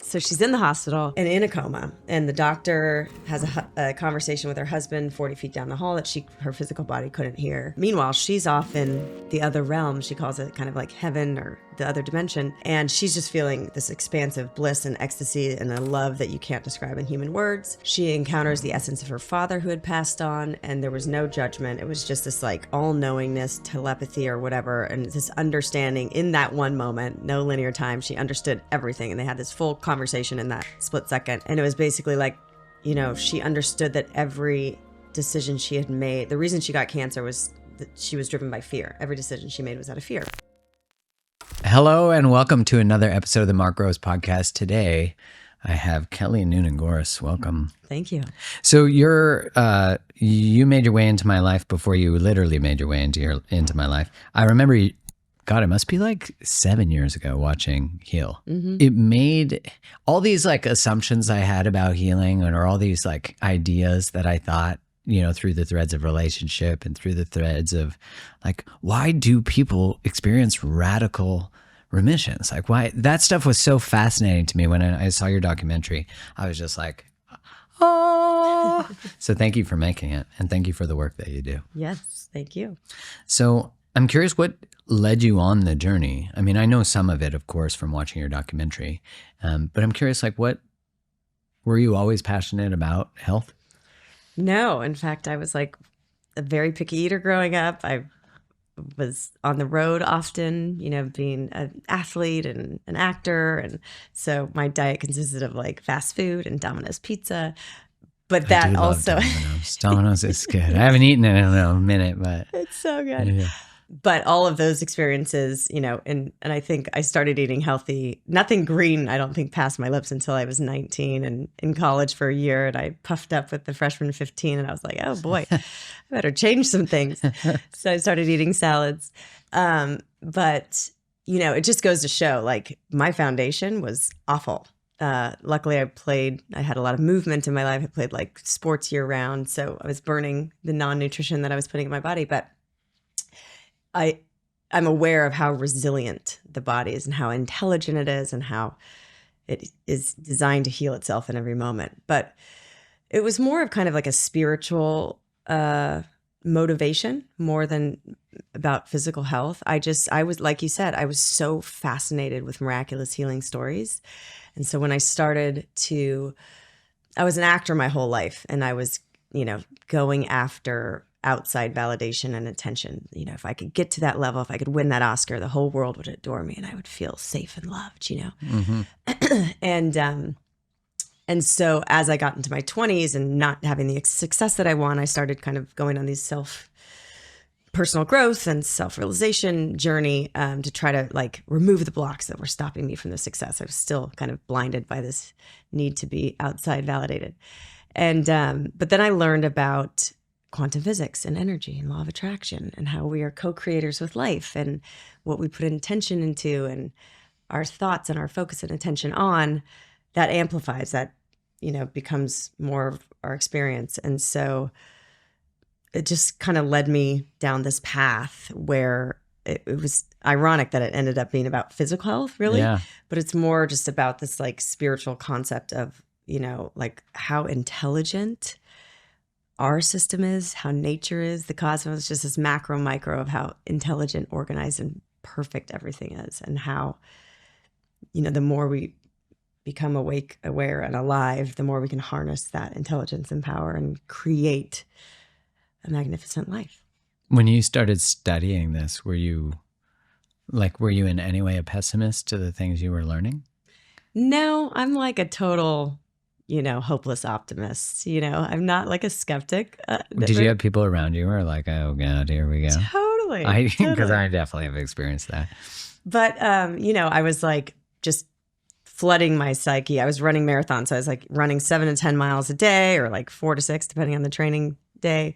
So she's in the hospital and in a coma, and the doctor has a conversation with her husband 40 feet down the hall that her physical body couldn't hear. Meanwhile, she's off in the other realm. She calls it kind of like heaven or the other dimension. And she's just feeling this expansive bliss and ecstasy and a love that you can't describe in human words. She encounters the essence of her father who had passed on, and there was no judgment. It was just this like all-knowingness, telepathy or whatever, and this understanding in that one moment, no linear time. She understood everything, and they had this full conversation in that split second. And it was basically like, you know, she understood that every decision she had made, the reason she got cancer was that she was driven by fear. Every decision she made was out of fear. Hello and welcome to another episode of the Mark Rose Podcast. Today, I have Kelly Noonan Gores. Welcome. Thank you. So you made your way into my life before you literally made your way into my life. I remember, God, it must be like 7 years ago watching Heal. Mm-hmm. It made all these like assumptions I had about healing or all these like ideas that I thought, you know, through the threads of relationship and through the threads of like, why do people experience radical remissions? Like why that stuff was so fascinating to me when I saw your documentary. I was just like, oh, so thank you for making it. And thank you for the work that you do. Yes. Thank you. So I'm curious what led you on the journey. I mean, I know some of it, of course, from watching your documentary, but I'm curious, like were you always passionate about health? No, in fact, I was like a very picky eater growing up. I was on the road often, you know, being an athlete and an actor. And so my diet consisted of like fast food and Domino's pizza. But that also... Domino's. Domino's is good. I haven't eaten it in a minute, but... It's so good. Yeah. But all of those experiences, you know, and I think I started eating healthy. Nothing green, I don't think, passed my lips until I was 19 and in college for a year. And I puffed up with the freshman 15 and I was like, oh boy, I better change some things. So I started eating salads. But, you know, it just goes to show like my foundation was awful. Luckily I had a lot of movement in my life. I played like sports year round. So I was burning the non-nutrition that I was putting in my body. But I'm aware of how resilient the body is and how intelligent it is and how it is designed to heal itself in every moment. But it was more of kind of like a spiritual motivation more than about physical health. I was, like you said, I was so fascinated with miraculous healing stories. And so when I was an actor my whole life, and I was, you know, going after outside validation and attention. You know, if I could get to that level, if I could win that Oscar, the whole world would adore me and I would feel safe and loved, you know? Mm-hmm. And so as I got into my 20s and not having the success that I want, I started kind of going on these personal growth and self-realization journey to try to like remove the blocks that were stopping me from the success. I was still kind of blinded by this need to be outside validated. And but then I learned about quantum physics and energy and law of attraction and how we are co-creators with life and what we put intention into and our thoughts and our focus and attention on, that amplifies, that, you know, becomes more of our experience. And so it just kind of led me down this path where it was ironic that it ended up being about physical health, really. Yeah. But it's more just about this like spiritual concept of, you know, like how intelligent our system is, how nature is, the cosmos, just this macro, micro of how intelligent, organized, and perfect everything is. And how, you know, the more we become awake, aware, and alive, the more we can harness that intelligence and power and create a magnificent life. When you started studying this, were you in any way a pessimist to the things you were learning? No, I'm like a total, you know, hopeless optimist. You know, I'm not like a skeptic. Did you have people around you who were like, oh God, here we go? Totally. Because I definitely have experienced that. But, you know, I was like just flooding my psyche. I was running marathons. So I was like running 7 to 10 miles a day or like 4 to 6, depending on the training day.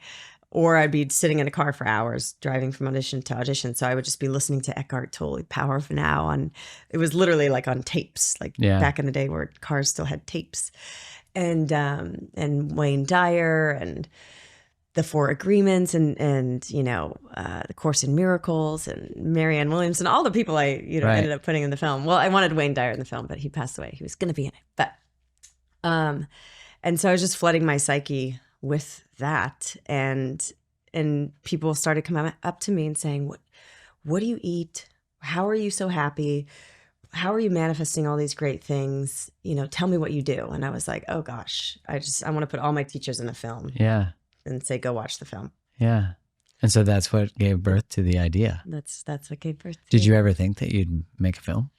Or I'd be sitting in a car for hours driving from audition to audition. So I would just be listening to Eckhart Tolle, Power of Now. And it was literally like on tapes, like back in the day where cars still had tapes. And Wayne Dyer and the Four Agreements and the Course in Miracles and Marianne Williamson, all the people I Right. ended up putting in the film. Well, I wanted Wayne Dyer in the film, but he passed away. He was going to be in it, but and so I was just flooding my psyche with that, and people started coming up to me and saying, "What do you eat? How are you so happy? How are you manifesting all these great things? Tell me what you do." And I was like, "Oh gosh, I want to put all my teachers in a film." Yeah. And say, "Go watch the film." Yeah. And so that's what gave birth to the idea. That's what gave birth to Did you ever think that you'd make a film?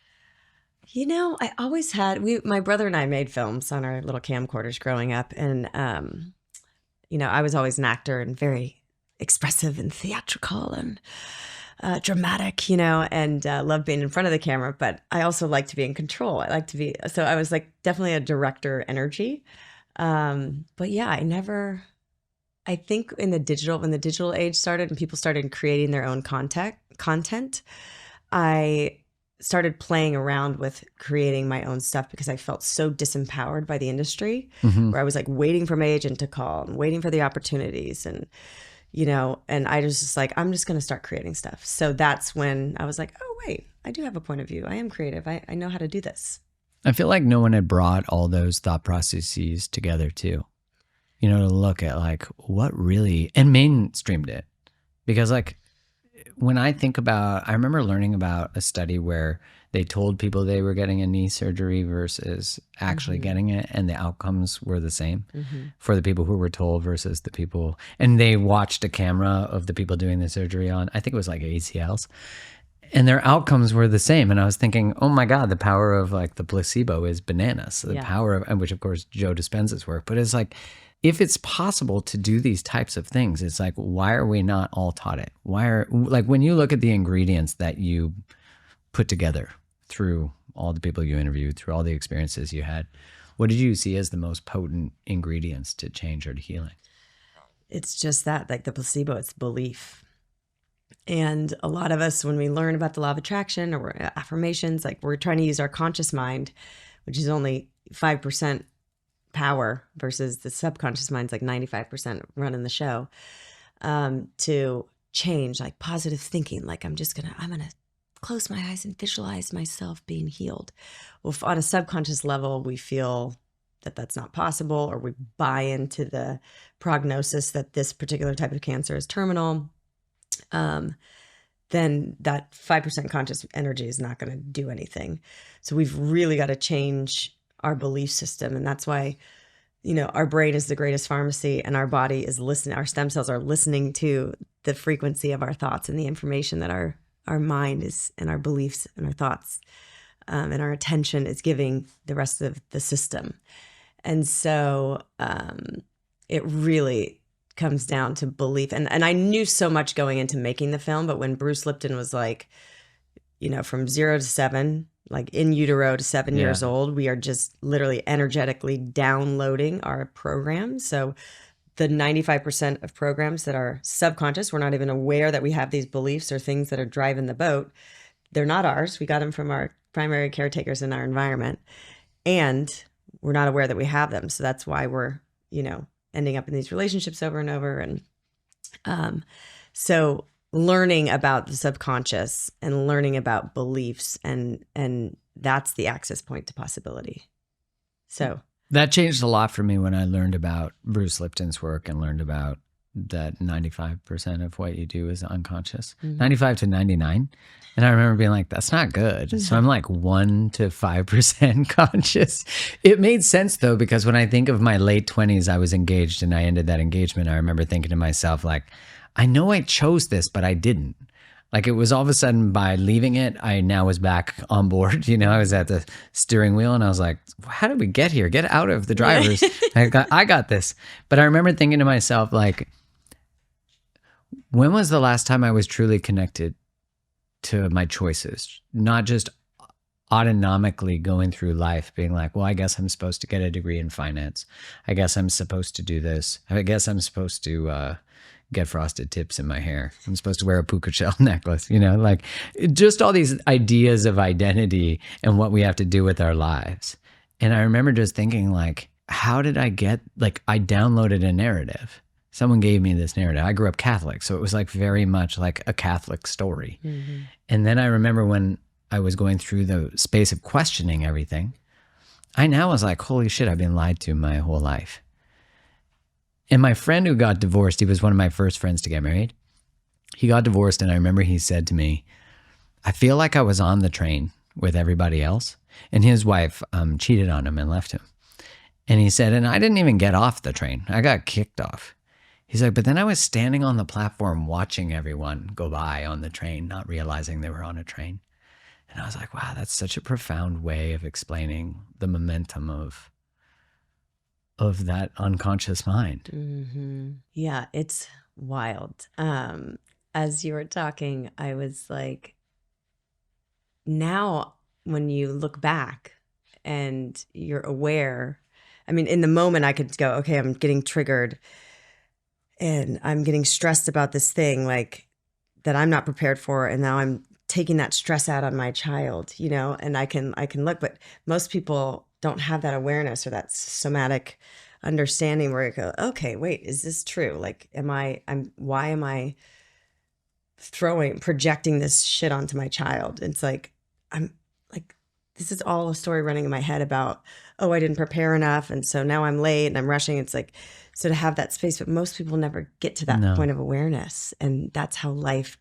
I always had, my brother and I made films on our little camcorders growing up. And, I was always an actor and very expressive and theatrical and dramatic, and loved being in front of the camera. But I also like to be in control. So I was like definitely a director energy. But yeah, I think when the digital age started and people started creating their own content, I started playing around with creating my own stuff because I felt so disempowered by the industry, where I was like waiting for my agent to call and waiting for the opportunities. And, and I was just like, I'm just going to start creating stuff. So that's when I was like, oh, wait, I do have a point of view. I am creative. I know how to do this. I feel like no one had brought all those thought processes together too. To look at like what really, and mainstreamed it. Because like when I think about, I remember learning about a study where they told people they were getting a knee surgery versus actually getting it, and the outcomes were the same for the people who were told versus the people, and they watched a camera of the people doing the surgery on, I think it was like ACLs, and their outcomes were the same. And I was thinking, oh my God, the power of like the placebo is bananas. The power of, and which of course Joe Dispenza's work, but it's like, if it's possible to do these types of things, it's like, why are we not all taught it? Like when you look at the ingredients that you put together through all the people you interviewed, through all the experiences you had, what did you see as the most potent ingredients to change or to healing? It's just that, like the placebo, it's belief. And a lot of us, when we learn about the law of attraction or affirmations, like we're trying to use our conscious mind, which is only 5% power versus the subconscious mind's like 95% running the show, to change, like positive thinking. Like I'm going to close my eyes and visualize myself being healed. Well, on a subconscious level, we feel that that's not possible, or we buy into the prognosis that this particular type of cancer is terminal. Then that 5% conscious energy is not going to do anything. So we've really got to change our belief system. And that's why, our brain is the greatest pharmacy, and our body is listening. Our stem cells are listening to the frequency of our thoughts and the information that our mind is, and our beliefs and our thoughts, and our attention is giving the rest of the system. And so it really comes down to belief. And I knew so much going into making the film, but when Bruce Lipton was like, from 0 to 7, like in utero to 7 years old, we are just literally energetically downloading our programs. So the 95% of programs that are subconscious, we're not even aware that we have these beliefs or things that are driving the boat. They're not ours. We got them from our primary caretakers in our environment, and we're not aware that we have them. So that's why we're, ending up in these relationships over and over. And so learning about the subconscious and learning about beliefs, and that's the access point to possibility. So that changed a lot for me when I learned about Bruce Lipton's work and learned about that 95% of what you do is unconscious, 95 to 99. And I remember being like, that's not good. So I'm like 1 to 5% conscious. It made sense though, because when I think of my late 20s, I was engaged and I ended that engagement. I remember thinking to myself, like, I know I chose this, but I didn't. Like it was all of a sudden by leaving it, I now was back on board. I was at the steering wheel and I was like, how did we get here? Get out of the driver's. I got this. But I remember thinking to myself, like, when was the last time I was truly connected to my choices? Not just autonomically going through life being like, well, I guess I'm supposed to get a degree in finance. I guess I'm supposed to do this. I guess I'm supposed to get frosted tips in my hair. I'm supposed to wear a puka shell necklace, like just all these ideas of identity and what we have to do with our lives. And I remember just thinking like, how did I get, like I downloaded a narrative someone gave me this narrative. I grew up Catholic, so it was like very much like a Catholic story. Mm-hmm. And then I remember when I was going through the space of questioning everything, I now was like, holy shit, I've been lied to my whole life. And my friend who got divorced, he was one of my first friends to get married. He got divorced, and I remember he said to me, I feel like I was on the train with everybody else, and his wife cheated on him and left him. And he said, and I didn't even get off the train. I got kicked off. He's like, but then I was standing on the platform watching everyone go by on the train, not realizing they were on a train. And I was like, wow, that's such a profound way of explaining the momentum of that unconscious mind. Mm-hmm. Yeah, it's wild. As you were talking, I was like, now when you look back and you're aware, I mean, in the moment I could go, okay, I'm getting triggered and I'm getting stressed about this thing like that I'm not prepared for. And now I'm taking that stress out on my child, you know, and I can look, but most people don't have that awareness or that somatic understanding where you go, okay, wait, is this true? Like, why am I projecting this shit onto my child? It's like, I'm like, this is all a story running in my head about, oh, I didn't prepare enough. And so now I'm late and I'm rushing. It's like, so to have that space, but most people never get to that point of awareness. And that's how life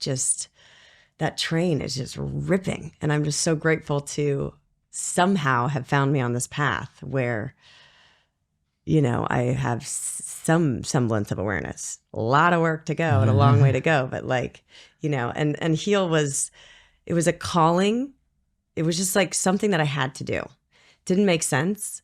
that train is just ripping. And I'm just so grateful to somehow have found me on this path where, you know, I have some semblance of awareness. A lot of work to go and a long way to go. But like, you know, and Heal it was a calling. It was just like something that I had to do. Didn't make sense.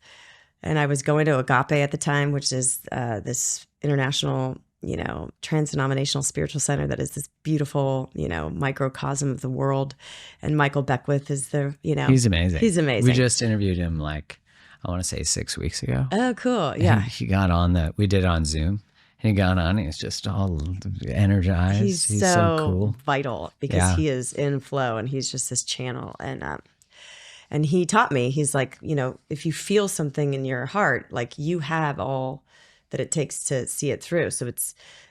And I was going to Agape at the time, which is this international, you know, trans-denominational spiritual center that is this beautiful, you know, microcosm of the world. And Michael Beckwith is he's amazing. He's amazing. We just interviewed him like, I want to say 6 weeks ago. Oh, cool. Yeah. He got on we did it on Zoom. And he got on, he's just all energized. He's so cool. Vital because he is in flow and he's just this channel. And he taught me, he's like, you know, if you feel something in your heart, like you have all that it takes to see it through. So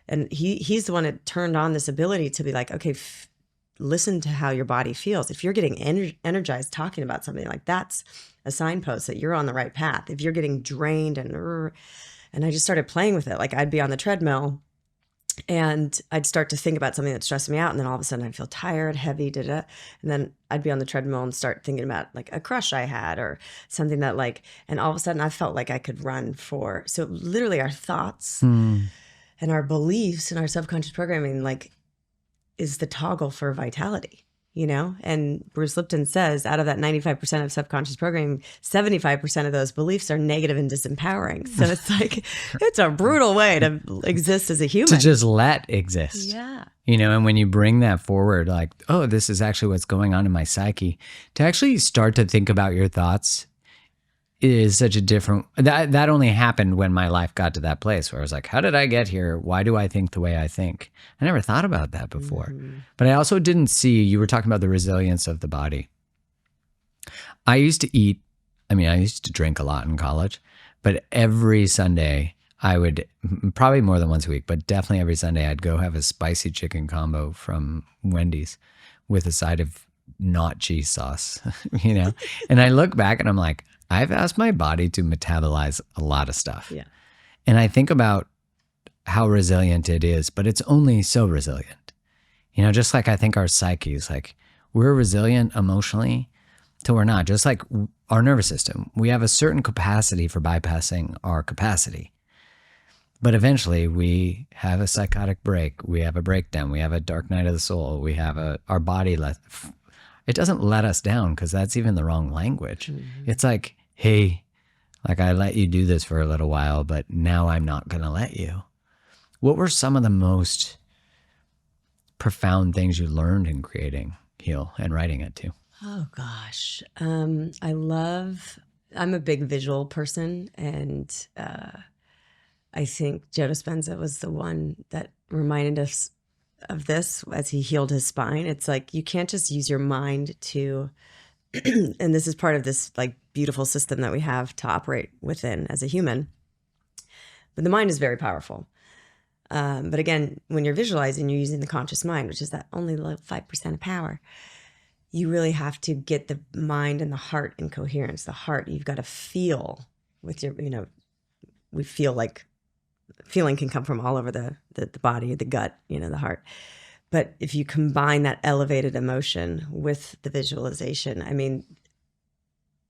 and he's the one that turned on this ability to be like, okay, listen to how your body feels. If you're getting energized talking about something, like that's a signpost that you're on the right path. If you're getting drained and I just started playing with it. Like I'd be on the treadmill and I'd start to think about something that stressed me out. And then all of a sudden I'd feel tired, heavy, and then I'd be on the treadmill and start thinking about like a crush I had or something that like, and all of a sudden I felt like I could run so literally our thoughts and our beliefs and our subconscious programming, like is the toggle for vitality, you know? And Bruce Lipton says out of that 95% of subconscious programming, 75% of those beliefs are negative and disempowering. So it's like, it's a brutal way to exist as a human. To just let exist. Yeah. You know, and when you bring that forward, like, oh, this is actually what's going on in my psyche, to actually start to think about your thoughts is such a different, that only happened when my life got to that place where I was like, how did I get here? Why do I think the way I think? I never thought about that before. Mm-hmm. But I also didn't see, you were talking about the resilience of the body. I used to drink a lot in college, but every Sunday I would, probably more than once a week, but definitely every Sunday I'd go have a spicy chicken combo from Wendy's with a side of not cheese sauce, you know? And I look back and I'm like, I've asked my body to metabolize a lot of stuff. Yeah. And I think about how resilient it is, but it's only so resilient. You know, just like I think our psyches, like we're resilient emotionally till we're not. Just like our nervous system, we have a certain capacity for bypassing our capacity. But eventually we have a psychotic break. We have a breakdown. We have a dark night of the soul. We have our body it doesn't let us down because that's even the wrong language. Mm-hmm. It's like, hey, like I let you do this for a little while, but now I'm not going to let you. What were some of the most profound things you learned in creating Heal and writing it too? Oh gosh. I'm a big visual person, and I think Joe Dispenza was the one that reminded us of this as he healed his spine. It's like, you can't just use your mind to, and this is part of this like beautiful system that we have to operate within as a human, but the mind is very powerful. But again, when you're visualizing, you're using the conscious mind, which is that only 5% of power. You really have to get the mind and the heart in coherence. The heart, you've got to feel with your, we feel like feeling can come from all over the body, the gut, the heart. But if you combine that elevated emotion with the visualization, I mean,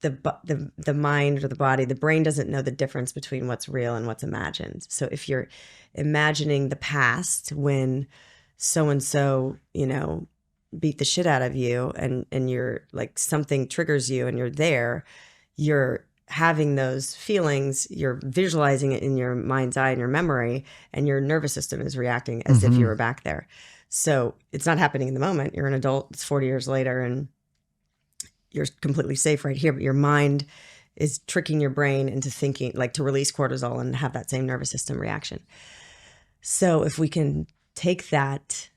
the mind or the body, the brain doesn't know the difference between what's real and what's imagined. So if you're imagining the past when so-and-so, beat the shit out of you and you're like, something triggers you and you're there, you're having those feelings, you're visualizing it in your mind's eye and your memory, and your nervous system is reacting as if you were back there. So it's not happening in the moment. You're an adult, it's 40 years later, and you're completely safe right here, but your mind is tricking your brain into thinking, like, to release cortisol and have that same nervous system reaction. So if we can take that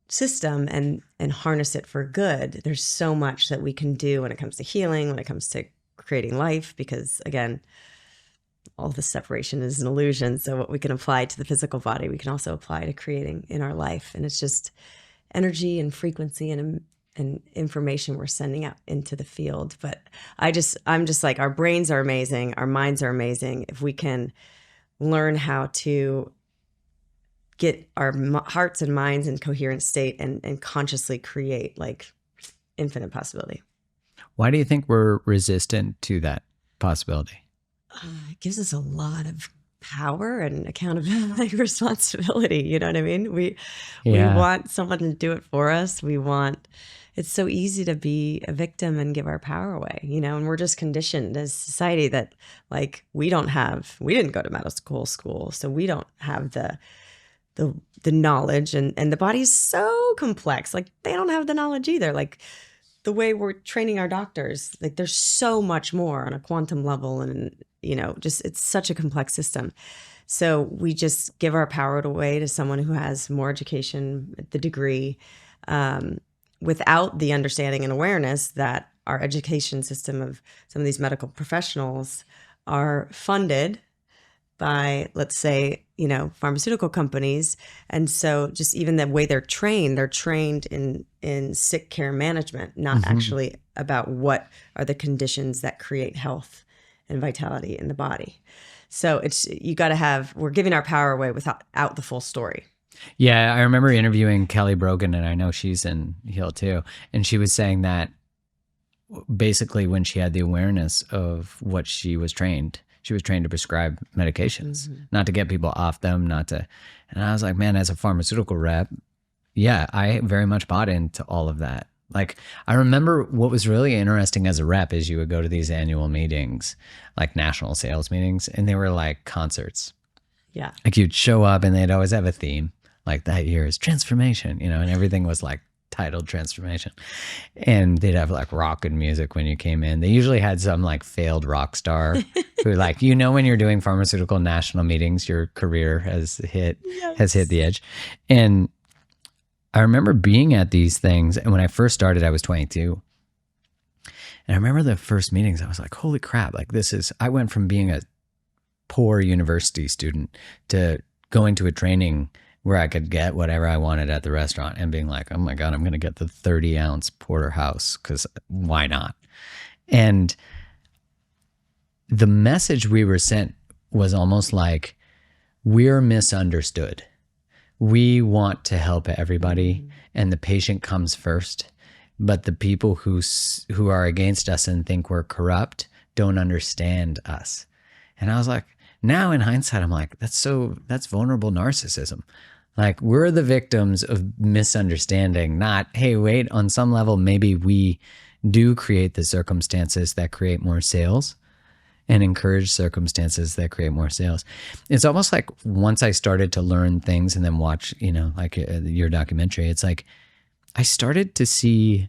system and harness it for good, there's so much that we can do when it comes to healing, when it comes to creating life, because again, all the separation is an illusion. So what we can apply to the physical body, we can also apply to creating in our life. And it's just energy and frequency and information we're sending out into the field. But I'm just like, our brains are amazing. Our minds are amazing. If we can learn how to get our hearts and minds in coherent state and consciously create, like, infinite possibility. Why do you think we're resistant to that possibility? It gives us a lot of power and accountability, responsibility. You know what I mean? We want someone to do it for us. It's so easy to be a victim and give our power away, and we're just conditioned as society that, like, we didn't go to medical school, so we don't have the knowledge, and the body's so complex. Like, they don't have the knowledge either. Like, the way we're training our doctors, like, there's so much more on a quantum level, and just, it's such a complex system. So we just give our power away to someone who has more education, the degree, without the understanding and awareness that our education system of some of these medical professionals are funded by, let's say, pharmaceutical companies. And so just even the way they're trained in sick care management, not actually about what are the conditions that create health and vitality in the body. So we're giving our power away without the full story. Yeah, I remember interviewing Kelly Brogan, and I know she's in Heal too. And she was saying that basically when she had the awareness of what she was trained to prescribe medications, not to get people off them, and I was like, man, as a pharmaceutical rep, yeah, I very much bought into all of that. Like, I remember what was really interesting as a rep is you would go to these annual meetings, like national sales meetings, and they were like concerts. Yeah. Like, you'd show up and they'd always have a theme. Like, that year is transformation, and everything was like titled transformation. And they'd have like rock and music when you came in. They usually had some like failed rock star who, like, when you're doing pharmaceutical national meetings, your career has hit the edge. And I remember being at these things, and when I first started, I was 22. And I remember the first meetings, I was like, holy crap, like, I went from being a poor university student to going to a training where I could get whatever I wanted at the restaurant and being like, oh my God, I'm going to get the 30-ounce porterhouse, because why not? And the message we were sent was almost like, we're misunderstood. We want to help everybody, and the patient comes first. But the people who are against us and think we're corrupt don't understand us. And I was like, now in hindsight, I'm like, that's vulnerable narcissism. Like, we're the victims of misunderstanding, not, hey, wait, on some level, maybe we do create the circumstances that create more sales and encourage circumstances that create more sales. It's almost like once I started to learn things and then watch, like your documentary, it's like I started to see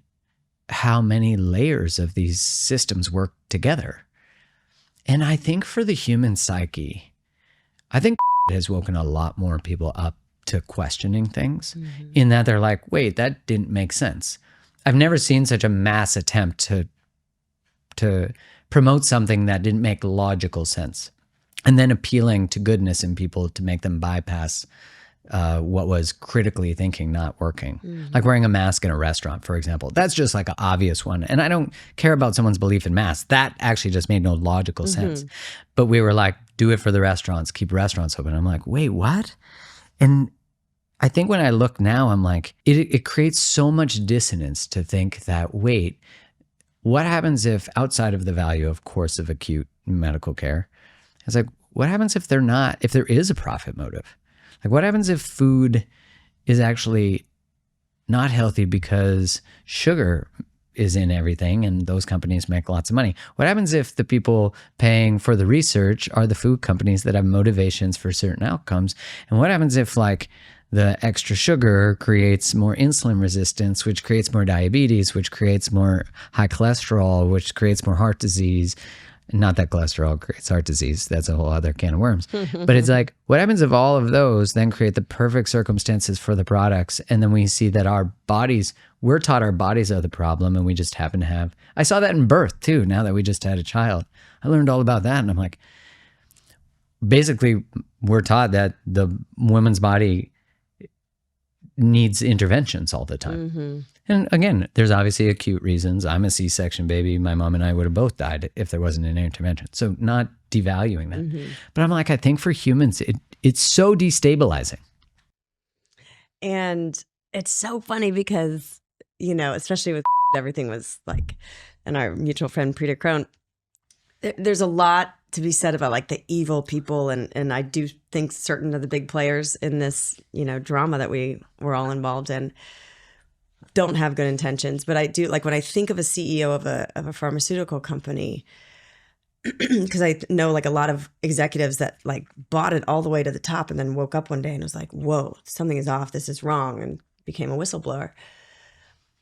how many layers of these systems work together. And I think for the human psyche, I think has woken a lot more people up to questioning things, in that they're like, wait, that didn't make sense. I've never seen such a mass attempt to promote something that didn't make logical sense, and then appealing to goodness in people to make them bypass what was critically thinking not working. Like wearing a mask in a restaurant, for example. That's just like an obvious one. And I don't care about someone's belief in masks. That actually just made no logical sense. But we were like, do it for the restaurants, keep restaurants open. I'm like, wait, what? And I think when I look now, I'm like, it creates so much dissonance to think that, wait, what happens if outside of the value, of course, of acute medical care, it's like, what happens if if there is a profit motive? Like what happens if food is actually not healthy because sugar is in everything and those companies make lots of money? What happens if the people paying for the research are the food companies that have motivations for certain outcomes? And what happens if like the extra sugar creates more insulin resistance, which creates more diabetes, which creates more high cholesterol, which creates more heart disease? Not that cholesterol creates heart disease. That's a whole other can of worms. But it's like, what happens if all of those then create the perfect circumstances for the products? And then we see that our bodies, we're taught our bodies are the problem and we just happen to have, I saw that in birth too, now that we just had a child. I learned all about that. And I'm like, basically we're taught that the woman's body needs interventions all the time. And again, there's obviously acute reasons. I'm a C-section baby. My mom and I would have both died if there wasn't an intervention. So not devaluing that. But I'm like, I think for humans, it's so destabilizing. And it's so funny because, you know, especially with everything was like, and our mutual friend, Peter Crone, there's a lot to be said about like the evil people. And I do think certain of the big players in this, you know, drama that we were all involved in don't have good intentions. But I do, like when I think of a CEO of a pharmaceutical company, because I know like a lot of executives that like bought it all the way to the top and then woke up one day and was like, whoa, something is off, this is wrong, and became a whistleblower.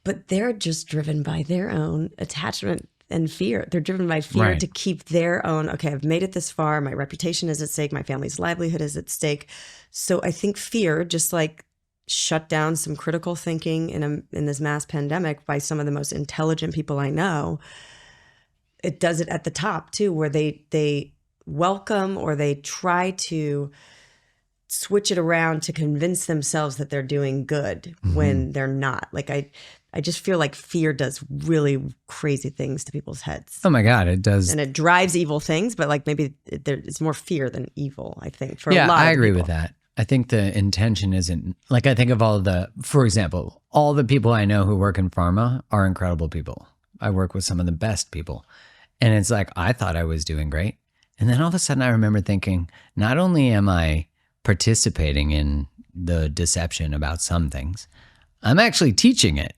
But they're just driven by their own attachment and fear. They're driven by fear to keep their own, okay, I've made it this far, my reputation is at stake, my family's livelihood is at stake. So I think fear, just like shut down some critical thinking in this mass pandemic by some of the most intelligent people I know, it does it at the top too, where they welcome or they try to switch it around to convince themselves that they're doing good when they're not. Like I just feel like fear does really crazy things to people's heads. Oh my God, it does. And it drives evil things, but like maybe it's more fear than evil, I think, for a lot of I agree people. with that. I think the intention isn't, like I think of for example, all the people I know who work in pharma are incredible people. I work with some of the best people. And it's like, I thought I was doing great. And then all of a sudden I remember thinking, not only am I participating in the deception about some things, I'm actually teaching it.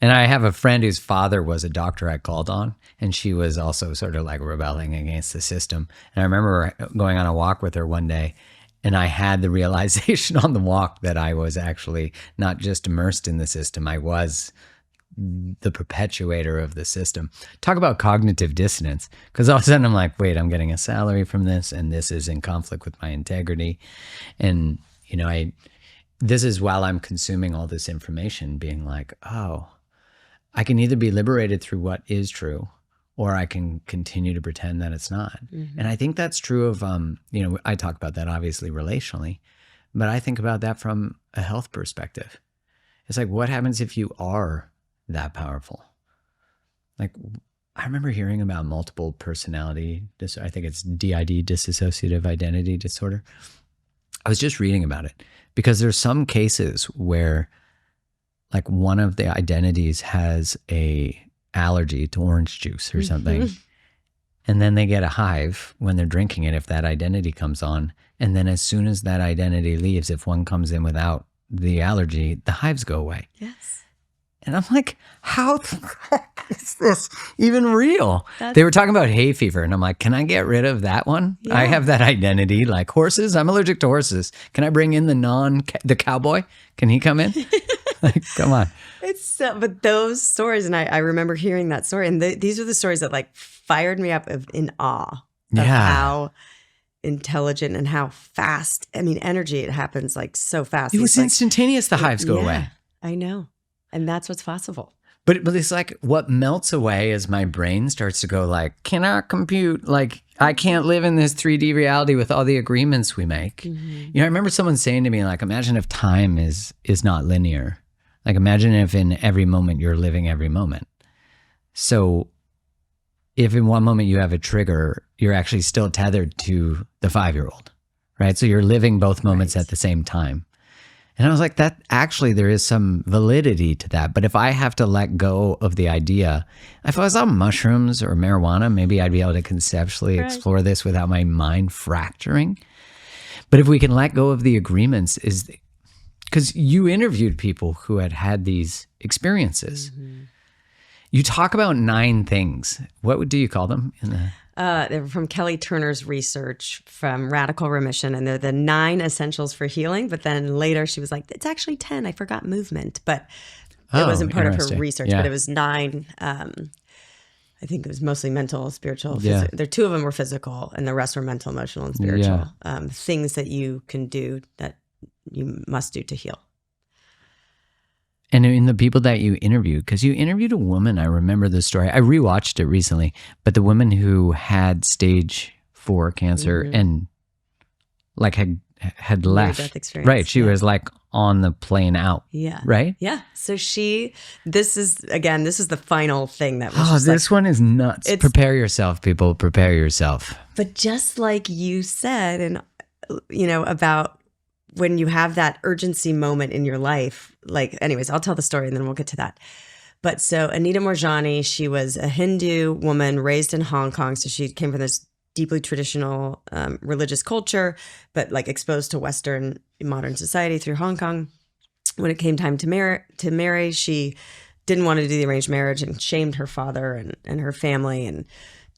And I have a friend whose father was a doctor I called on, and she was also sort of like rebelling against the system. And I remember going on a walk with her one day, and I had the realization on the walk that I was actually not just immersed in the system, I was the perpetuator of the system. Talk about cognitive dissonance, because all of a sudden I'm like, wait, I'm getting a salary from this, and this is in conflict with my integrity. And, you know, this is while I'm consuming all this information, being like, oh, I can either be liberated through what is true, or I can continue to pretend that it's not. And I think that's true of, you know, I talk about that obviously relationally, but I think about that from a health perspective. It's like, what happens if you are that powerful? Like, I remember hearing about multiple personality disorder. I think it's DID, dissociative identity disorder. I was just reading about it because there's some cases where like one of the identities has a allergy to orange juice or something. And then they get a hive when they're drinking it if that identity comes on. And then as soon as that identity leaves, if one comes in without the allergy, the hives go away. Yes. And I'm like, how the heck is this even real? They were talking about hay fever, and I'm like, can I get rid of that one? Yeah. I have that identity, like horses. I'm allergic to horses. Can I bring in the cowboy? Can he come in? Like, come on. But those stories, and I remember hearing that story, and these are the stories that like fired me up in awe of how intelligent and how fast. I mean, energy, it happens like so fast. It was instantaneous. The hives go away. I know. And that's what's possible. But it's like what melts away as my brain starts to go like, cannot compute. Like I can't live in this 3D reality with all the agreements we make. You know, I remember someone saying to me, like, imagine if time is not linear. Like, imagine if in every moment you're living every moment. So if in one moment you have a trigger, you're actually still tethered to the 5-year-old, right? So you're living both moments at the same time. And I was like, that actually, there is some validity to that. But if I have to let go of the idea, if I was on mushrooms or marijuana, maybe I'd be able to conceptually explore this without my mind fracturing. But if we can let go of the agreements, is because you interviewed people who had these experiences. You talk about 9 things. What do you call them? They were from Kelly Turner's research from Radical Remission, and they're the 9 essentials for healing. But then later she was like, it's actually 10. I forgot movement, but it wasn't part of her research, but it was 9. I think it was mostly mental, spiritual. There 2 of them were physical, and the rest were mental, emotional, and spiritual. Things that you can do that you must do to heal. And in the people that you interviewed, because you interviewed a woman, I remember the story. I rewatched it recently, but the woman who had stage 4 cancer and like had left. Near-death experience. Right. She was like on the plane out. Yeah. Right? Yeah. So this is the final thing that was Oh, this one is nuts. Prepare yourself, people. Prepare yourself. But just like you said, and about when you have that urgency moment in your life, like, anyways, I'll tell the story and then we'll get to that. But so Anita Moorjani, she was a Hindu woman raised in Hong Kong. So she came from this deeply traditional religious culture, but like exposed to Western modern society through Hong Kong. When it came time to marry, she didn't want to do the arranged marriage and shamed her father and her family and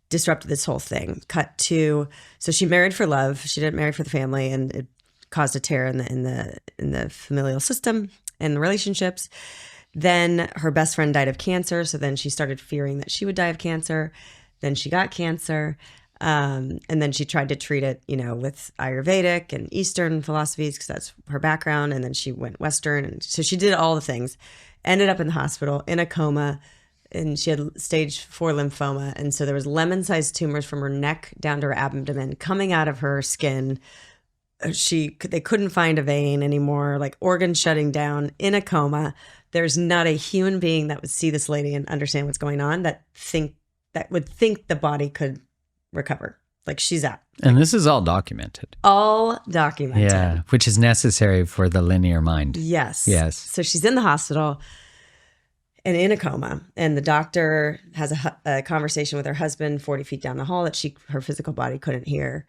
disrupted this whole thing. So she married for love. She didn't marry for the family, and it caused a tear in the familial system and the relationships. Then her best friend died of cancer. So then she started fearing that she would die of cancer. Then she got cancer. And then she tried to treat it, with Ayurvedic and Eastern philosophies, because that's her background. And then she went Western. And so she did all the things, ended up in the hospital in a coma, and she had stage 4 lymphoma. And so there was lemon-sized tumors from her neck down to her abdomen coming out of her skin. They couldn't find a vein anymore, like organs shutting down, in a coma. There's not a human being that would see this lady and understand what's going on that would think the body could recover. Like, she's out. And this is all documented. All documented. Yeah, which is necessary for the linear mind. Yes. So she's in the hospital and in a coma, and the doctor has a conversation with her husband 40 feet down the hall that her physical body couldn't hear.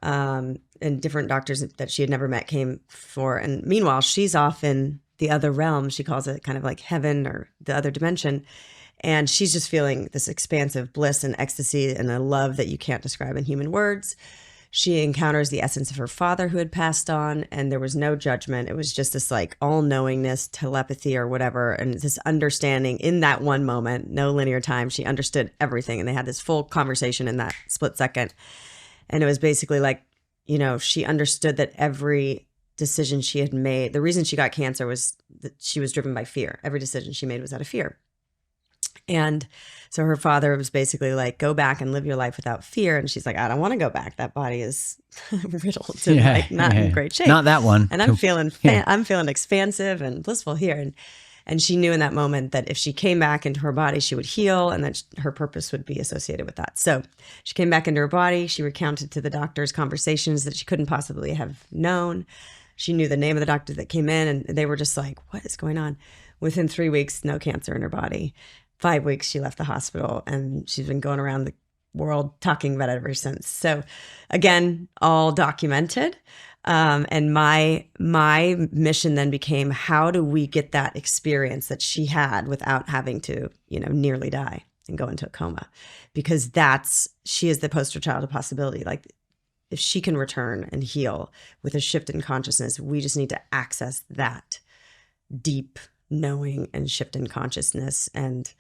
And different doctors that she had never met came for. And meanwhile, she's off in the other realm. She calls it kind of like heaven or the other dimension. And she's just feeling this expansive bliss and ecstasy and a love that you can't describe in human words. She encounters the essence of her father who had passed on, and there was no judgment. It was just this like all-knowingness, telepathy or whatever, and this understanding in that one moment, no linear time. She understood everything, and they had this full conversation in that split second. And it was basically like, she understood that every decision she had made, the reason she got cancer was that she was driven by fear. Every decision she made was out of fear. And so her father was basically like, go back and live your life without fear. And she's like, I don't want to go back. That body is riddled and not in great shape. Not that one. And I'm feeling expansive and blissful here. And she knew in that moment that if she came back into her body, she would heal, and that her purpose would be associated with that. So she came back into her body. She recounted to the doctors conversations that she couldn't possibly have known. She knew the name of the doctor that came in, and they were just like, what is going on? Within 3 weeks, no cancer in her body. 5 weeks, she left the hospital, and she's been going around the world talking about it ever since. So again, all documented. And my mission then became, how do we get that experience that she had without having to, nearly die and go into a coma? Because she is the poster child of possibility. Like, if she can return and heal with a shift in consciousness, we just need to access that deep knowing and shift in consciousness. And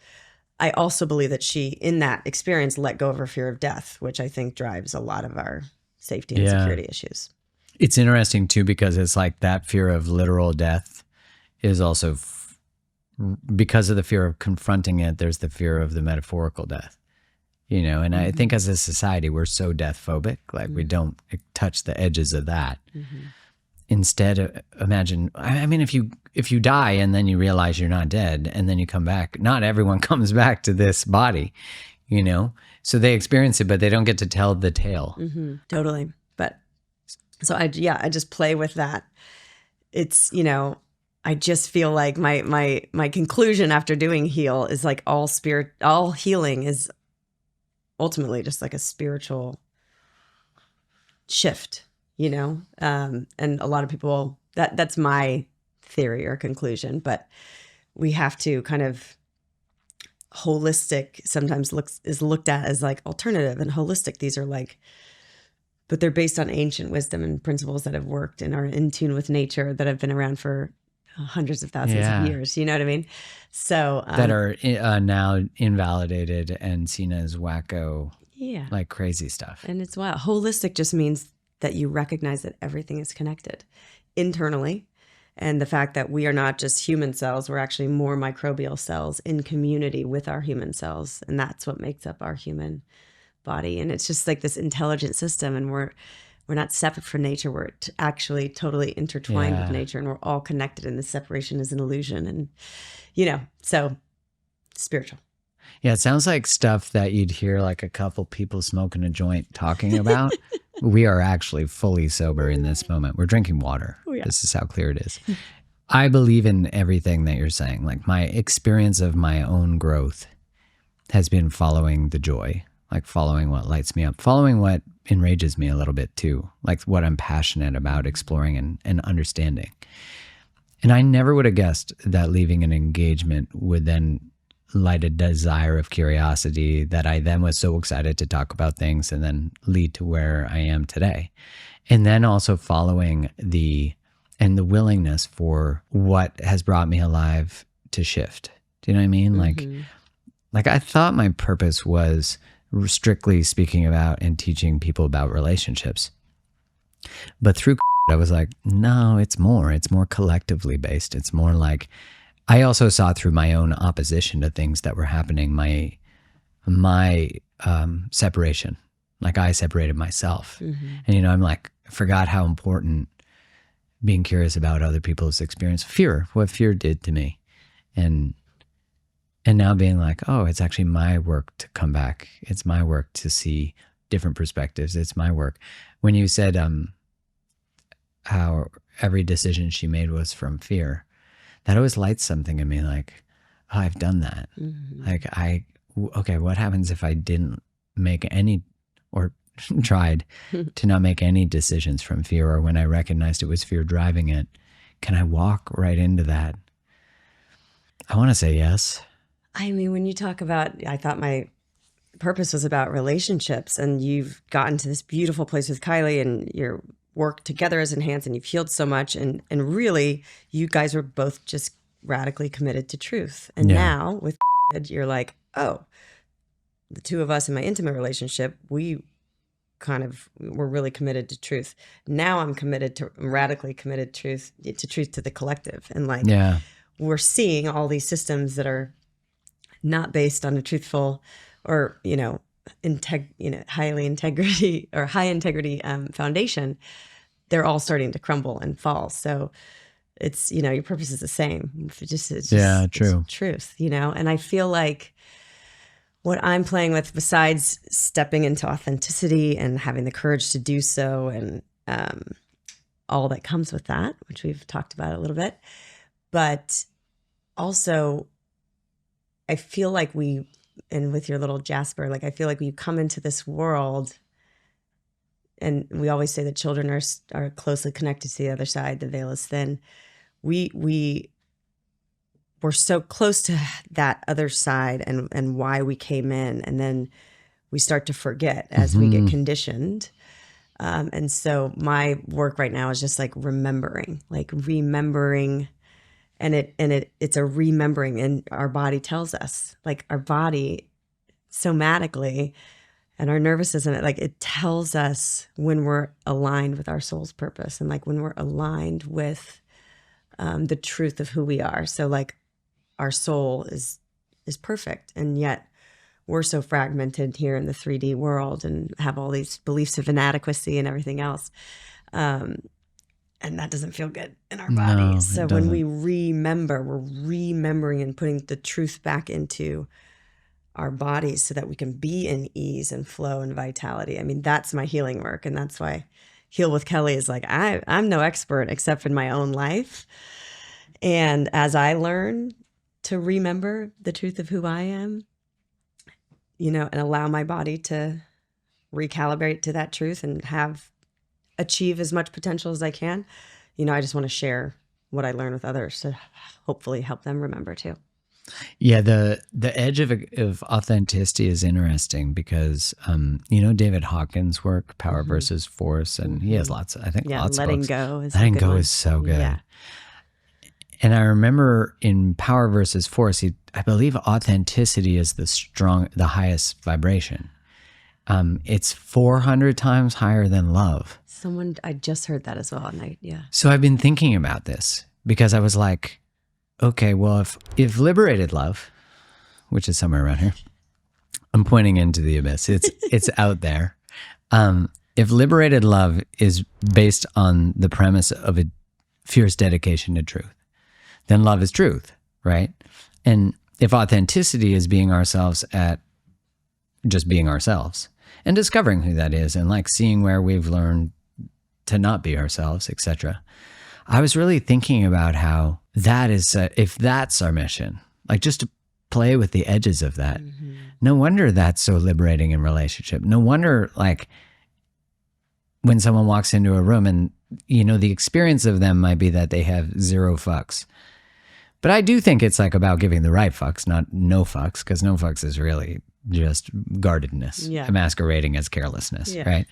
I also believe that she, in that experience, let go of her fear of death, which I think drives a lot of our safety and security issues. It's interesting too, because it's like that fear of literal death is also because of the fear of confronting it. There's the fear of the metaphorical death. you know, and I think as a society, we're so death phobic, like we don't touch the edges of that. Instead, imagine, I mean, if you die and then you realize you're not dead and then you come back, not everyone comes back to this body, you know? So they experience it, but they don't get to tell the tale. Totally. But so I just play with that. It's, you know, I just feel like my conclusion after doing Heal is like all healing is ultimately just like a spiritual shift, you know? And a lot of people, that's my theory or conclusion, but we have to kind of holistic sometimes is looked at as like alternative, and holistic, these are like, but they're based on ancient wisdom and principles that have worked and are in tune with nature, that have been around for hundreds of thousands of years. You know what I mean? So that are now invalidated and seen as wacko, like crazy stuff. And it's wild. Holistic just means that you recognize that everything is connected internally. And the fact that we are not just human cells, we're actually more microbial cells in community with our human cells. And that's what makes up our human body. And it's just like this intelligent system. And we're not separate from nature. We're actually totally intertwined with nature, and we're all connected. And the separation is an illusion. And, you know, so spiritual. Yeah, it sounds like stuff that you'd hear like a couple people smoking a joint talking about. We are actually fully sober in this moment. We're drinking water. Oh, yeah. This is how clear it is. I believe in everything that you're saying. Like my experience of my own growth has been following the joy, like following what lights me up, following what enrages me a little bit too, like what I'm passionate about exploring and understanding. And I never would have guessed that leaving an engagement would then light a desire of curiosity that I then was so excited to talk about things and then lead to where I am today. And then also following the willingness for what has brought me alive to shift. Do you know what I mean? Like I thought my purpose was strictly speaking about and teaching people about relationships. But through I was like, no, it's more collectively based. It's more like, I also saw through my own opposition to things that were happening, my separation, like I separated myself. And, you know, I'm like, I forgot how important being curious about other people's experience, what fear did to me. And now being like, oh, it's actually my work to come back. It's my work to see different perspectives. It's my work. When you said how every decision she made was from fear, that always lights something in me, like, oh, I've done that. Like okay, what happens if I didn't make any, or tried to not make any decisions from fear, or when I recognized it was fear driving it? Can I walk right into that? I want to say yes. I mean, when you talk about, I thought my purpose was about relationships, and you've gotten to this beautiful place with Kylie, and your work together has enhanced, and you've healed so much. And really, you guys were both just radically committed to truth. And now with you're like, oh, the two of us in my intimate relationship, we're really committed to truth. Now I'm radically committed to truth to the collective. And like, we're seeing all these systems that are not based on a truthful or, you know, high integrity foundation. They're all starting to crumble and fall. So it's, you know, your purpose is the same. It's just true. It's truth, you know? And I feel like what I'm playing with, besides stepping into authenticity and having the courage to do so, and all that comes with that, which we've talked about a little bit, but also I feel like and with your little Jasper, like I feel like when you come into this world, and we always say that children are closely connected to the other side, the veil is thin. We're so close to that other side and why we came in, and then we start to forget as we get conditioned. And so my work right now is just like remembering, and it's a remembering, and our body tells us, like our body somatically and our nervous system, like it tells us when we're aligned with our soul's purpose, and like when we're aligned with the truth of who we are. So like our soul is perfect, and yet we're so fragmented here in the 3D world and have all these beliefs of inadequacy and everything else. And that doesn't feel good in our bodies. No, So it when doesn't. we remember, we're remembering and putting the truth back into our bodies so that we can be in ease and flow and vitality. I mean, that's my healing work. And that's why Heal with Kelly is like, I'm no expert except in my own life. And as I learn to remember the truth of who I am, you know, and allow my body to recalibrate to that truth and achieve as much potential as I can, you know, I just want to share what I learn with others to hopefully help them remember too. Yeah, the edge of authenticity is interesting because you know David Hawkins' work, Power versus Force, and he has lots. I think lots Letting of books. go is Letting a good Go one. is so good. Yeah. And I remember in Power versus Force, I believe authenticity is the highest vibration. It's 400 times higher than love. I just heard that as well. And So I've been thinking about this because I was like, okay, well, if liberated love, which is somewhere around here, I'm pointing into the abyss. It's out there. If liberated love is based on the premise of a fierce dedication to truth, then love is truth, right? And if authenticity is being ourselves at just being ourselves and discovering who that is and like seeing where we've learned to not be ourselves, etc. I was really thinking about how that is, if that's our mission, like just to play with the edges of that. No wonder that's so liberating in relationship. No wonder like when someone walks into a room and, you know, the experience of them might be that they have 0 fucks. But I do think it's like about giving the right fucks, not no fucks, because no fucks is really just guardedness, masquerading as carelessness, right?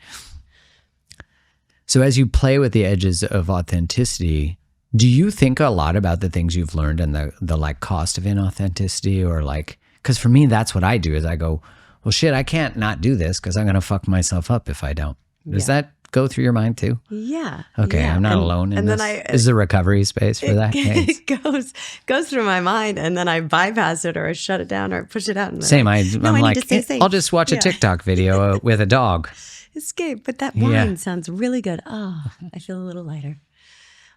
So as you play with the edges of authenticity, do you think a lot about the things you've learned and the like cost of inauthenticity, or like, because for me, that's what I do is I go, well, shit, I can't not do this because I'm going to fuck myself up if I don't. Does that go through your mind too? Yeah. Okay, yeah. I'm not alone in this. Then Is there recovery space for that? It goes through my mind, and then I bypass it, or I shut it down, or I push it out. And Same. I'm like, need to stay safe. I'll just watch a TikTok video with a dog. Escape, but that wine sounds really good. Oh, I feel a little lighter.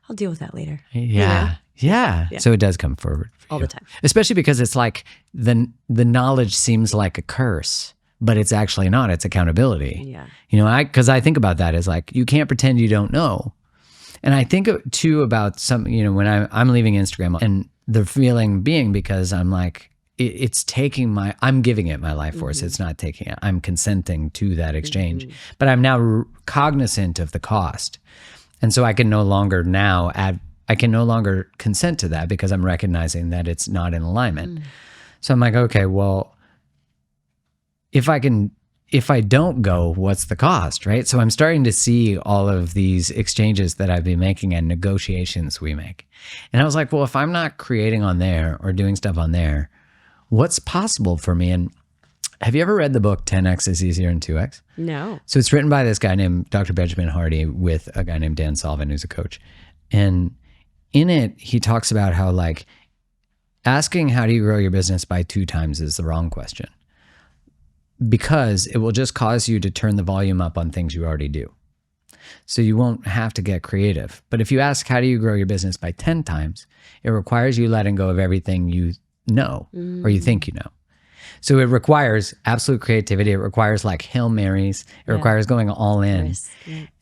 I'll deal with that later. Yeah. Yeah. So it does come forward for all you. the time. Especially because it's like the knowledge seems like a curse, but it's actually not. It's accountability. Yeah. You know, because I think about that as like, you can't pretend you don't know. And I think too about some, you know, when I'm leaving Instagram and the feeling being because I'm like, it's taking I'm giving it my life force. It's not taking it. I'm consenting to that exchange, but I'm now cognizant of the cost. And so I can no longer consent to that because I'm recognizing that it's not in alignment. So I'm like, okay, well, if I don't go, what's the cost, right? So I'm starting to see all of these exchanges that I've been making and negotiations we make. And I was like, well, if I'm not creating on there or doing stuff on there, what's possible for me? And have you ever read the book 10X is Easier than 2X? No. So it's written by this guy named Dr. Benjamin Hardy with a guy named Dan Sullivan, who's a coach. And in it, he talks about how like asking how do you grow your business by 2 times is the wrong question, because it will just cause you to turn the volume up on things you already do. So you won't have to get creative. But if you ask how do you grow your business by 10 times, it requires you letting go of everything you know or you think you know. So it requires absolute creativity. It requires like Hail Marys. It requires going all in.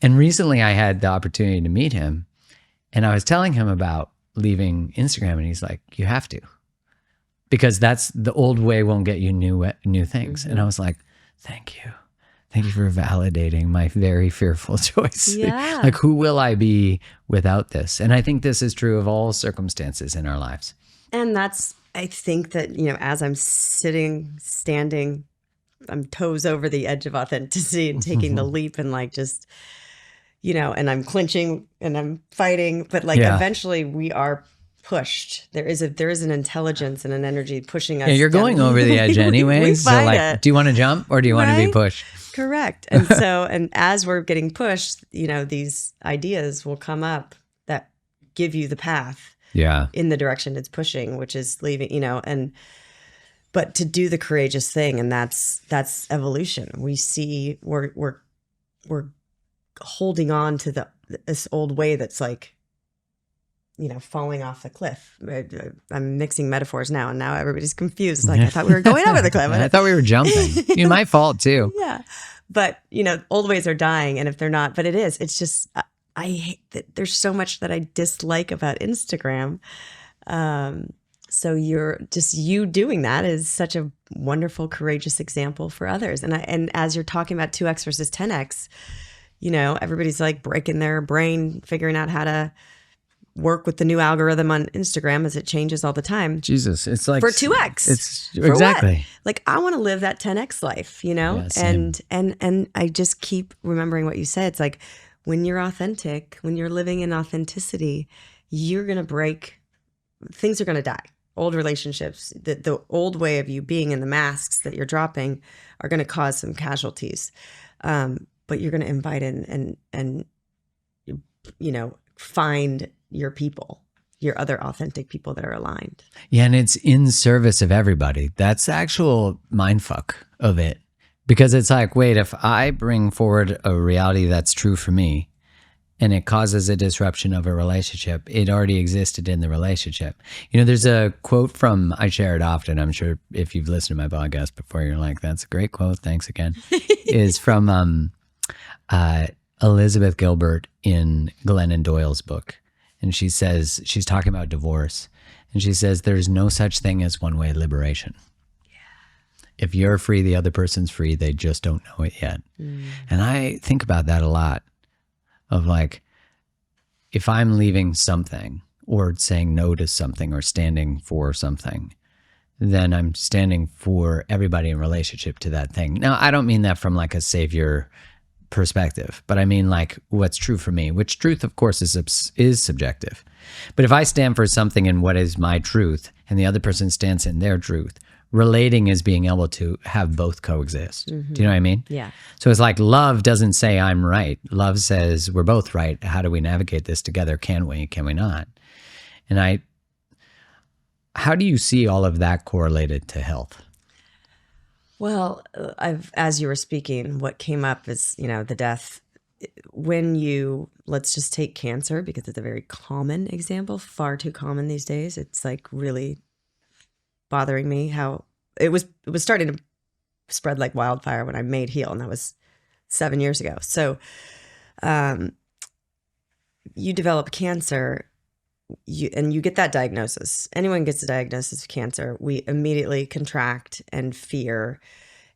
And recently I had the opportunity to meet him, and I was telling him about leaving Instagram, and he's like, you have to, because that's the old way won't get you new things. And I was like, thank you. Thank you for validating my very fearful choice. Yeah. Like, who will I be without this? And I think this is true of all circumstances in our lives. And I think that, you know, as I'm standing, I'm toes over the edge of authenticity and taking the leap and like just, you know, and I'm clinching and I'm fighting, but like eventually we are pushed. There is an intelligence and an energy pushing us. Yeah, you're going over the edge anyways. So like, do you want to jump or do you want to be pushed? Correct. And so, and as we're getting pushed, you know, these ideas will come up that give you the path. In the direction it's pushing, which is leaving, you know, but to do the courageous thing, and that's evolution. We see we're holding on to this old way that's like, falling off the cliff. I'm mixing metaphors now, and now everybody's confused. It's like, I thought we were going over the cliff. I thought we were jumping. You might fall too. Yeah. But, old ways are dying. And if they're not, but it's just, I hate that there's so much that I dislike about Instagram. So you doing that is such a wonderful, courageous example for others. And as you're talking about 2X versus 10X, everybody's like breaking their brain, figuring out how to work with the new algorithm on Instagram as it changes all the time. Jesus, it's like for 2X. It's for exactly what? Like, I want to live that 10X life, Yeah, same. and I just keep remembering what you said. It's like, when you're authentic, when you're living in authenticity, you're going to break, things are going to die. Old relationships, the old way of you being in the masks that you're dropping are going to cause some casualties. But you're going to invite in and find your people, your other authentic people that are aligned. Yeah, and it's in service of everybody. That's the actual mindfuck of it. Because it's like, wait, if I bring forward a reality that's true for me and it causes a disruption of a relationship, it already existed in the relationship. There's a quote I share it often. I'm sure if you've listened to my podcast before, you're like, that's a great quote. Thanks again. Is from Elizabeth Gilbert in Glennon Doyle's book. And she says, she's talking about divorce. And she says, there's no such thing as one-way liberation. If you're free, the other person's free. They just don't know it yet. And I think about that a lot of like, if I'm leaving something or saying no to something or standing for something, then I'm standing for everybody in relationship to that thing. Now, I don't mean that from like a savior perspective, but I mean like what's true for me, which truth, of course, is subjective. But if I stand for something in what is my truth and the other person stands in their truth, relating is being able to have both coexist. Do you know what I mean? Yeah. So it's like love doesn't say I'm right. Love says we're both right. How do we navigate this together? Can we? Can we not? And how do you see all of that correlated to health? Well, as you were speaking, what came up is, the death. Let's just take cancer, because it's a very common example, far too common these days. It's like really bothering me how it was starting to spread like wildfire when I made Heal, and that was 7 years ago. So you develop cancer, you get that diagnosis. Anyone gets a diagnosis of cancer, we immediately contract and fear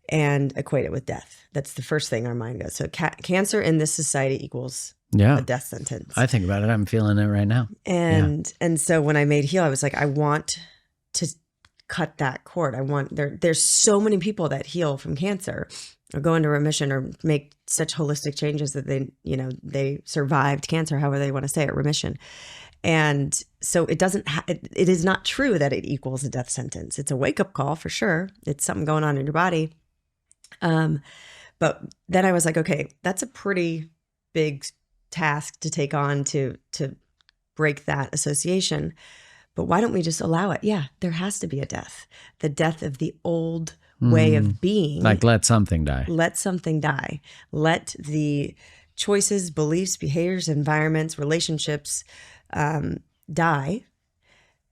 and equate it with death. That's the first thing our mind goes. So cancer in this society equals a death sentence. I think about it. I'm feeling it right now. And so when I made Heal, I was like, I want to cut that cord. There's so many people that heal from cancer or go into remission or make such holistic changes that they survived cancer, however they want to say it, remission. And so it is not true that it equals a death sentence. It's a wake-up call for sure. It's something going on in your body. But then I was like, okay, that's a pretty big task to take on to break that association. But why don't we just allow it? Yeah, there has to be a death. The death of the old way of being. Like let something die. Let something die. Let the choices, beliefs, behaviors, environments, relationships die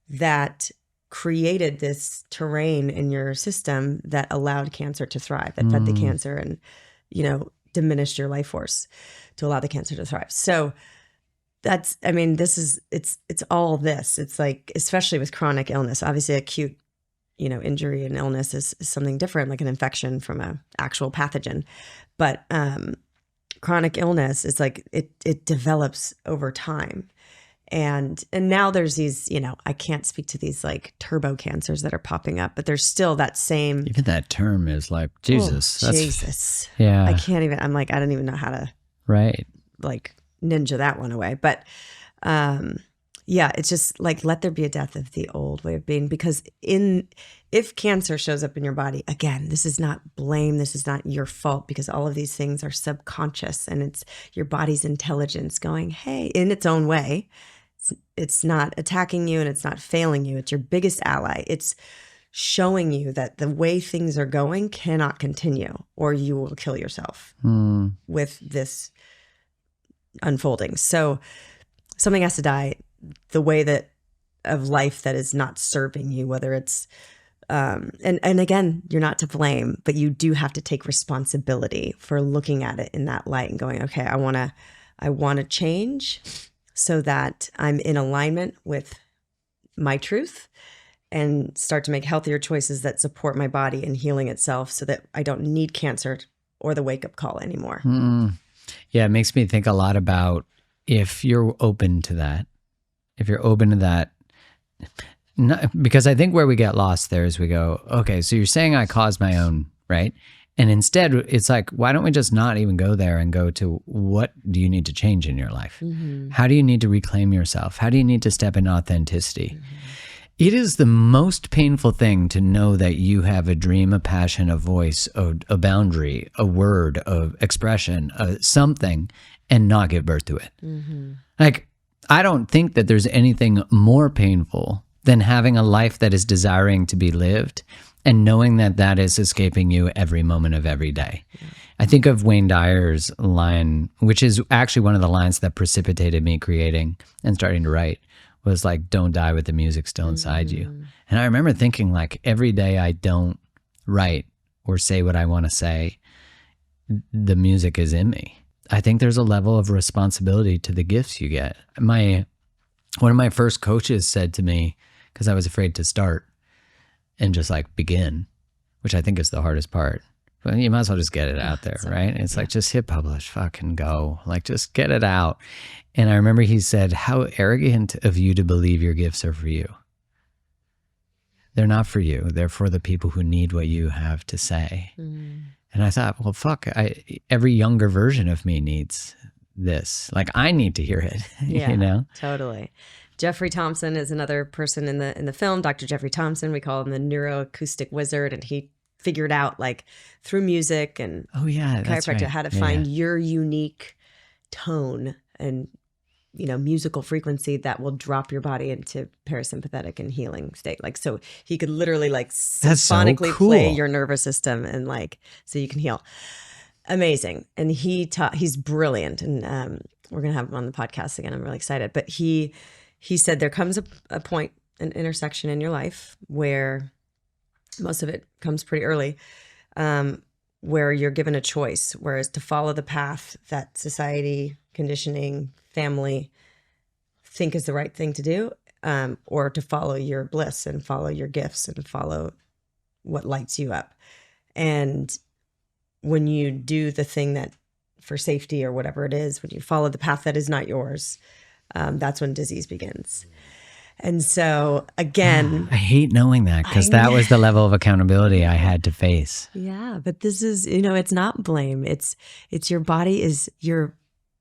that created this terrain in your system that allowed cancer to thrive, that fed the cancer and, diminished your life force to allow the cancer to thrive. So it's all this. It's like, especially with chronic illness, obviously acute, injury and illness is something different, like an infection from an actual pathogen. But chronic illness is like, it develops over time. And now there's these, I can't speak to these like turbo cancers that are popping up, but there's still that same. Even that term is like, Jesus. Jesus. Yeah. I can't even, I'm like, I don't even know how to like ninja that one away. But it's just like, let there be a death of the old way of being, because if cancer shows up in your body, again, this is not blame. This is not your fault, because all of these things are subconscious and it's your body's intelligence going, hey, in its own way. It's not attacking you and it's not failing you. It's your biggest ally. It's showing you that the way things are going cannot continue, or you will kill yourself with this unfolding. So something has to die. The way that of life that is not serving you, whether it's and again, you're not to blame, but you do have to take responsibility for looking at it in that light and going, okay, I want to change so that I'm in alignment with my truth and start to make healthier choices that support my body and healing itself so that I don't need cancer or the wake-up call anymore. Yeah, it makes me think a lot about if you're open to that, because I think where we get lost there is we go, okay, so you're saying I caused my own, right? And instead it's like, why don't we just not even go there and go to what do you need to change in your life? How do you need to reclaim yourself? How do you need to step in authenticity? It is the most painful thing to know that you have a dream, a passion, a voice, a boundary, a word, a expression, something, and not give birth to it. Like, I don't think that there's anything more painful than having a life that is desiring to be lived and knowing that that is escaping you every moment of every day. I think of Wayne Dyer's line, which is actually one of the lines that precipitated me creating and starting to write, was like, don't die with the music still inside you. And I remember thinking, like, every day I don't write or say what I want to say, the music is in me. I think there's a level of responsibility to the gifts you get. One of my first coaches said to me, because I was afraid to start and just like begin, which I think is the hardest part. But you might as well just get it out there, right? It's like, just hit publish, fucking go. Like, just get it out. And I remember he said, how arrogant of you to believe your gifts are for you. They're not for you. They're for the people who need what you have to say. And I thought, well, fuck, every younger version of me needs this. Like, I need to hear it, Yeah, you know? Totally. Jeffrey Thompson is another person in the film, Dr. Jeffrey Thompson. We call him the neuroacoustic wizard, and he figured out, like, through music and chiropractic, how to find your unique tone and, you know, musical frequency that will drop your body into parasympathetic and healing state. Like, so he could literally, like, symphonically play your nervous system and, like, so you can heal. Amazing. And he's brilliant. And we're going to have him on the podcast again. I'm really excited. But he said there comes a point, an intersection in your life where most of it comes pretty early, where you're given a choice, whereas to follow the path that society, conditioning, family think is the right thing to do, or to follow your bliss and follow your gifts and follow what lights you up. And when you do the thing that for safety or whatever it is, when you follow the path that is not yours, that's when disease begins. And so again, I hate knowing that, because that was the level of accountability I had to face. Yeah, but this is, you know, it's not blame. It's your body is you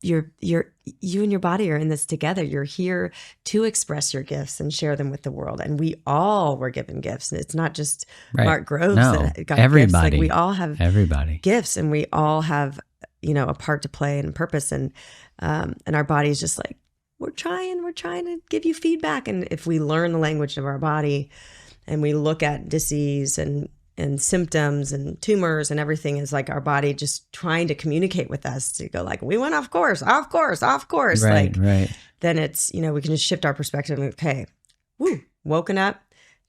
and your body are in this together. You're here to express your gifts and share them with the world. And we all were given gifts. And it's not just Mark Groves that got everybody. gifts. Like, we all have gifts, and we all have, you know, a part to play and purpose. And our body is just like, we're trying to give you feedback. And if we learn the language of our body and we look at disease and symptoms and tumors and everything, is like our body just trying to communicate with us to go, like, we went off course. Right. Then it's, you know, we can just shift our perspective and, okay, woken up,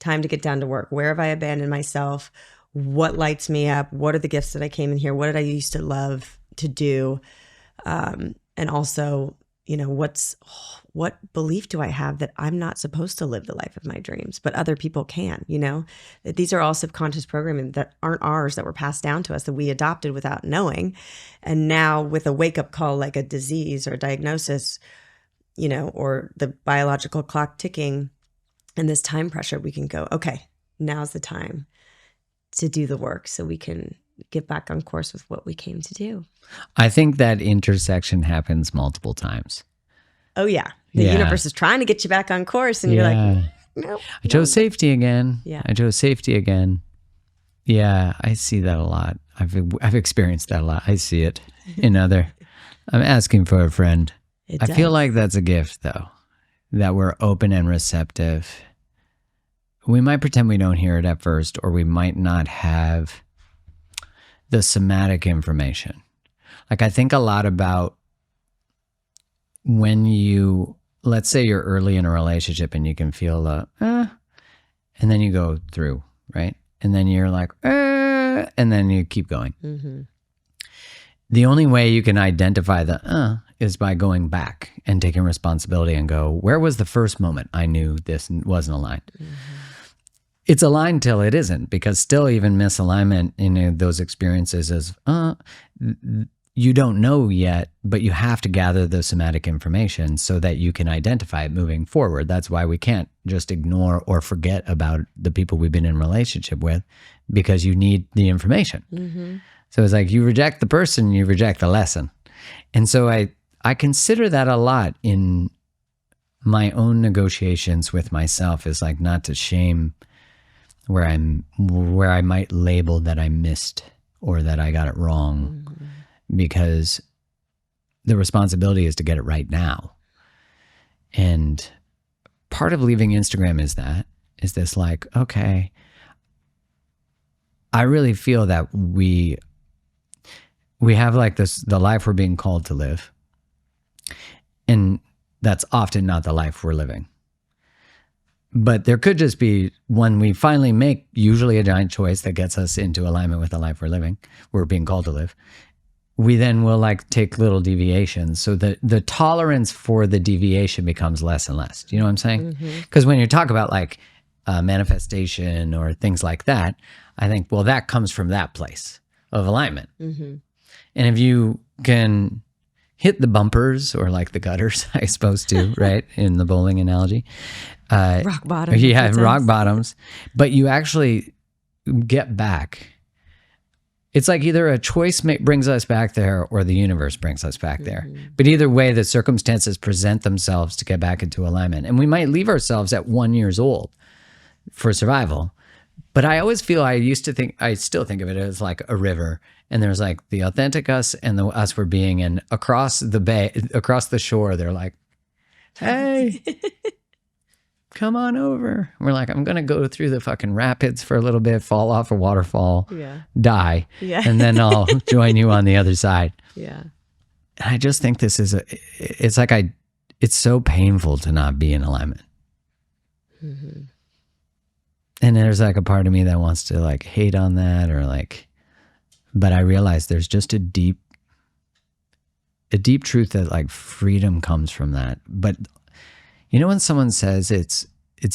time to get down to work. Where have I abandoned myself? What lights me up? What are the gifts that I came in here? What did I used to love to do? And also, you know, what belief do I have that I'm not supposed to live the life of my dreams, but other people can, you know? These are all subconscious programming that aren't ours, that were passed down to us, that we adopted without knowing. And now with a wake-up call, like a disease or a diagnosis, you know, or the biological clock ticking and this time pressure, we can go, okay, now's the time to do the work so we can get back on course with what we came to do. I think that intersection happens multiple times. Oh, yeah. The universe is trying to get you back on course, and you're like, no. I chose safety again. Yeah. I chose safety again. Yeah, I see that a lot. I've experienced that a lot. I see it in I'm asking for a friend. I feel like that's a gift, though, that we're open and receptive we might pretend we don't hear it at first, or we might not have the somatic information. Like I think a lot about when you, let's say you're early in a relationship and you can feel and then you go through, right? And then you're like, and then you keep going. Mm-hmm. The only way you can identify the is by going back and taking responsibility and go, where was the first moment I knew this wasn't aligned? Mm-hmm. It's aligned till it isn't, because still even misalignment in those experiences is, you don't know yet, but you have to gather the somatic information so that you can identify it moving forward. That's why we can't just ignore or forget about the people we've been in relationship with, because you need the information. Mm-hmm. So it's like you reject the person, you reject the lesson. And so I consider that a lot in my own negotiations with myself, is like not to shame where I might label that I missed or that I got it wrong, because the responsibility is to get it right now. And part of leaving Instagram is this like, okay, I really feel that we have like this, the life we're being called to live. And that's often not the life we're living. But there could just be, when we finally make usually a giant choice that gets us into alignment with the life we're being called to live, we then will like take little deviations. So the tolerance for the deviation becomes less and less. Do you know what I'm saying? Because when you talk about like manifestation or things like that, I think, well, that comes from that place of alignment. Mm-hmm. And if you can hit the bumpers or like the gutters, I suppose too, right? In the bowling analogy. Rock bottom. Yeah, rock bottoms. But you actually get back. It's like either a choice brings us back there or the universe brings us back there. But either way, the circumstances present themselves to get back into alignment. And we might leave ourselves at 1 year old for survival. But I always feel, I still think of it as like a river. And there's like the authentic us and the us we're being. And across the shore, they're like, hey, come on over. We're like, I'm going to go through the fucking rapids for a little bit, fall off a waterfall, die. Yeah. And then I'll join you on the other side. Yeah. And I just think this is it's so painful to not be in alignment. Mm-hmm. And there's like a part of me that wants to like hate on that, or like, but I realize there's just a deep truth that like freedom comes from that. But you know, when someone says it's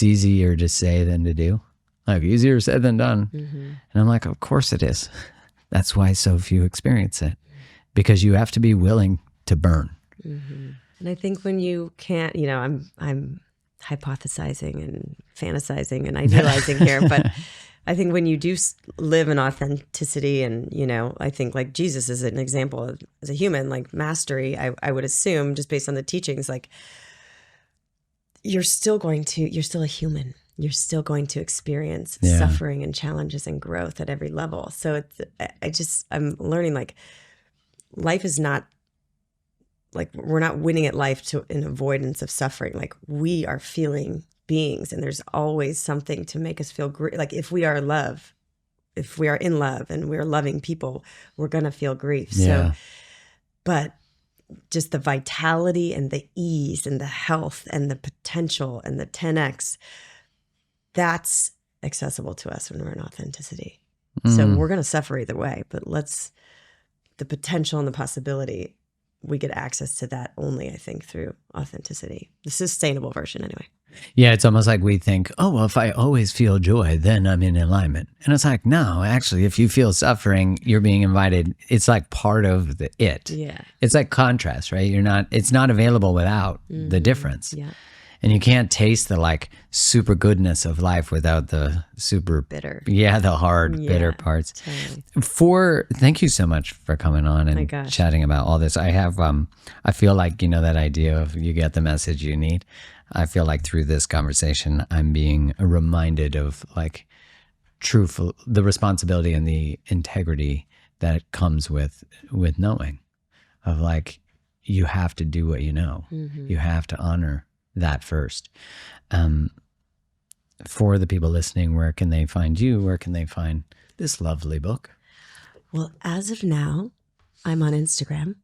easier to say than to do, like easier said than done. Mm-hmm. And I'm like, of course it is. That's why so few experience it, because you have to be willing to burn. Mm-hmm. And I think when you can't, you know, I'm hypothesizing and fantasizing and idealizing here, but I think when you do live in authenticity, and, you know, I think like Jesus is an example of, as a human, like mastery, I would assume, just based on the teachings, like you're still a human. You're still going to experience suffering and challenges and growth at every level. So I'm learning like life is not like, we're not winning at life in avoidance of suffering. Like we are feeling beings, and there's always something to make us feel great. Like if we are in love and we're loving people, we're going to feel grief. Yeah. So, but just the vitality and the ease and the health and the potential and the 10x, that's accessible to us when we're in authenticity. So we're going to suffer either way, but the potential and the possibility, we get access to that only, I think, through authenticity. The sustainable version anyway. Yeah, it's almost like we think, oh, well, if I always feel joy, then I'm in alignment. And it's like, no, actually, if you feel suffering, you're being invited. It's like part of it. Yeah. It's like contrast, right? It's not available without the difference. Yeah. And you can't taste the like super goodness of life without the super bitter. Yeah, the hard, bitter parts. Totally. Thank you so much for coming on and chatting about all this. I feel like, you know, that idea of you get the message you need. I feel like through this conversation, I'm being reminded of like the responsibility and the integrity that comes with knowing, of like, you have to do what you know. Mm-hmm. You have to honor that first. For the people listening, where can they find you? Where can they find this lovely book? Well, as of now, I'm on Instagram.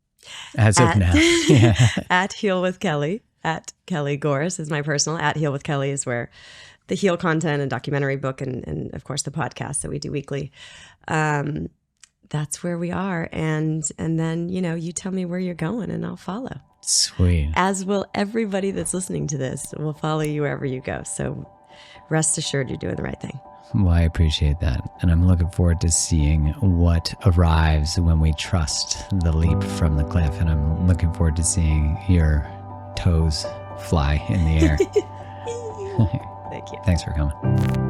As of now. Yeah. At Heal with Kelly. At Kelly Gores is my personal. At Heal with Kelly is where the Heal content and documentary book and of course the podcast that we do weekly. That's where we are. And then, you tell me where you're going and I'll follow. Sweet. As will everybody that's listening to this. Will follow you wherever you go. So rest assured you're doing the right thing. Well, I appreciate that. And I'm looking forward to seeing what arrives when we trust the leap from the cliff. And I'm looking forward to seeing your toes fly in the air. Thank you. Thanks for coming.